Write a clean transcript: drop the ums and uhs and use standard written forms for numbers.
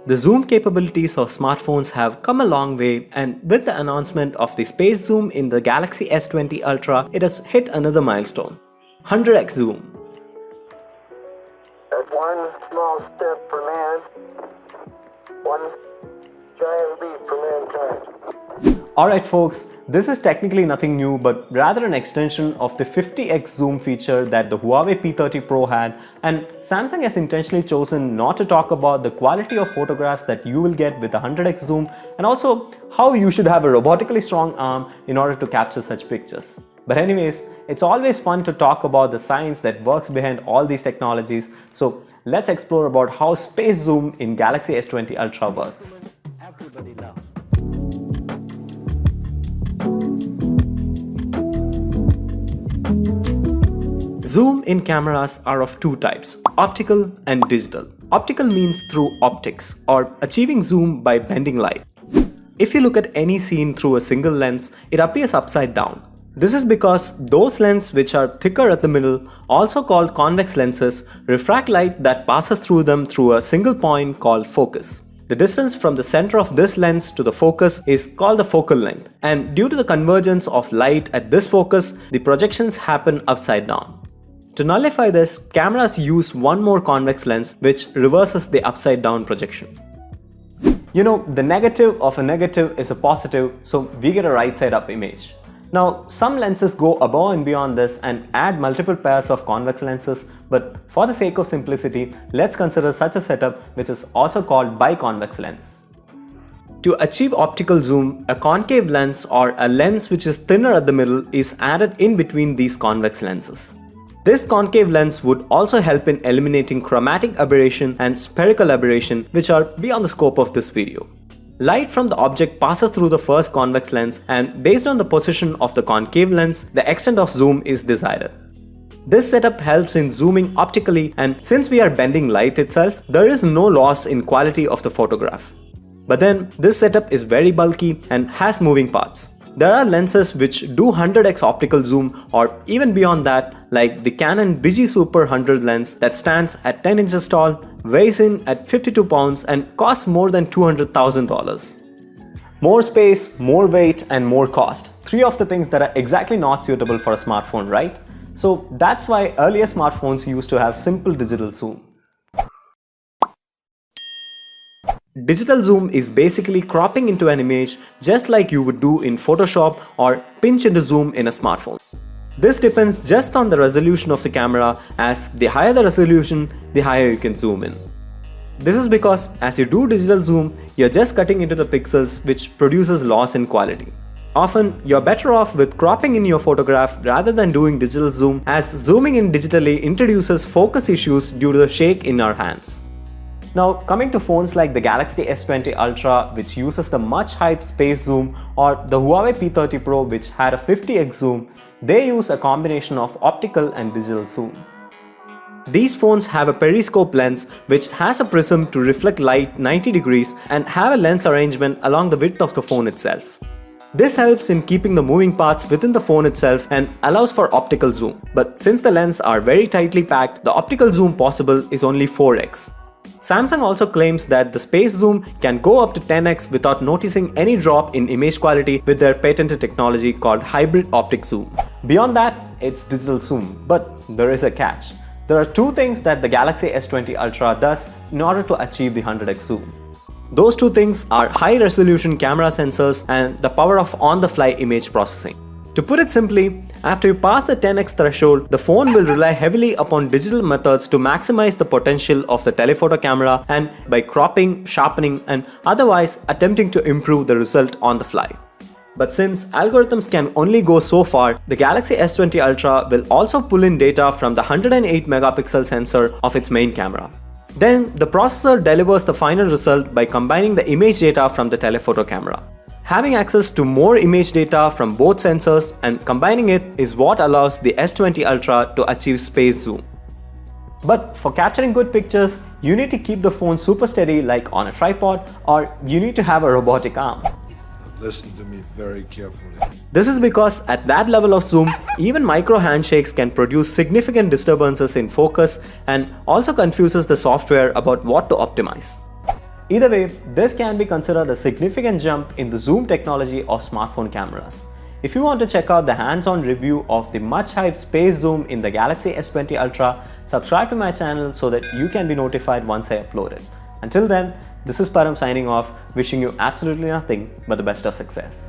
The zoom capabilities of smartphones have come a long way, and with the announcement of the space zoom in the Galaxy S20 Ultra, it has hit another milestone. 100x zoom. That's one small step for man, one giant leap for mankind. Alright folks, this is technically nothing new but rather an extension of the 50x zoom feature that the Huawei P30 Pro had, and Samsung has intentionally chosen not to talk about the quality of photographs that you will get with a 100x zoom and also how you should have a robotically strong arm in order to capture such pictures. But anyways, it's always fun to talk about the science that works behind all these technologies, so let's explore about how space zoom in Galaxy S20 Ultra works. Zoom in cameras are of two types, optical and digital. Optical means through optics, or achieving zoom by bending light. If you look at any scene through a single lens, it appears upside down. This is because those lenses which are thicker at the middle, also called convex lenses, refract light that passes through them through a single point called focus. The distance from the center of this lens to the focus is called the focal length, and due to the convergence of light at this focus, the projections happen upside down. To nullify this, cameras use one more convex lens which reverses the upside down projection. You know, the negative of a negative is a positive, so we get a right side up image. Now, some lenses go above and beyond this and add multiple pairs of convex lenses, but for the sake of simplicity, let's consider such a setup which is also called bi-convex lens. To achieve optical zoom, a concave lens or a lens which is thinner at the middle is added in between these convex lenses. This concave lens would also help in eliminating chromatic aberration and spherical aberration, which are beyond the scope of this video. Light from the object passes through the first convex lens, and based on the position of the concave lens, the extent of zoom is decided. This setup helps in zooming optically, and since we are bending light itself, there is no loss in quality of the photograph. But then, this setup is very bulky and has moving parts. There are lenses which do 100x optical zoom or even beyond that, like the Canon BG Super 100 lens that stands at 10 inches tall, weighs in at 52 pounds and costs more than $200,000. More space, more weight and more cost. Three of the things that are exactly not suitable for a smartphone, right? So that's why earlier smartphones used to have simple digital zoom. Digital zoom is basically cropping into an image just like you would do in Photoshop or pinch into zoom in a smartphone. This depends just on the resolution of the camera, as the higher the resolution, the higher you can zoom in. This is because as you do digital zoom, you're just cutting into the pixels, which produces loss in quality. Often, you're better off with cropping in your photograph rather than doing digital zoom, as zooming in digitally introduces focus issues due to the shake in our hands. Now, coming to phones like the Galaxy S20 Ultra, which uses the much hyped space zoom, or the Huawei P30 Pro, which had a 50x zoom, they use a combination of optical and digital zoom. These phones have a periscope lens which has a prism to reflect light 90 degrees and have a lens arrangement along the width of the phone itself. This helps in keeping the moving parts within the phone itself and allows for optical zoom. But since the lenses are very tightly packed, the optical zoom possible is only 4x. Samsung also claims that the space zoom can go up to 10x without noticing any drop in image quality with their patented technology called hybrid optic zoom. Beyond that, it's digital zoom, but there is a catch. There are two things that the Galaxy S20 Ultra does in order to achieve the 100x zoom. Those two things are high-resolution camera sensors and the power of on-the-fly image processing. To put it simply, after you pass the 10x threshold, the phone will rely heavily upon digital methods to maximize the potential of the telephoto camera and by cropping, sharpening and otherwise attempting to improve the result on the fly. But since algorithms can only go so far, the Galaxy S20 Ultra will also pull in data from the 108 megapixel sensor of its main camera. Then the processor delivers the final result by combining the image data from the telephoto camera. Having access to more image data from both sensors and combining it is what allows the S20 Ultra to achieve space zoom. But for capturing good pictures, you need to keep the phone super steady like on a tripod, or you need to have a robotic arm. Listen to me very carefully. This is because at that level of zoom, even micro handshakes can produce significant disturbances in focus and also confuses the software about what to optimize. Either way, this can be considered a significant jump in the zoom technology of smartphone cameras. If you want to check out the hands-on review of the much hyped space zoom in the Galaxy S20 Ultra, subscribe to my channel so that you can be notified once I upload it. Until then, this is Param signing off, wishing you absolutely nothing but the best of success.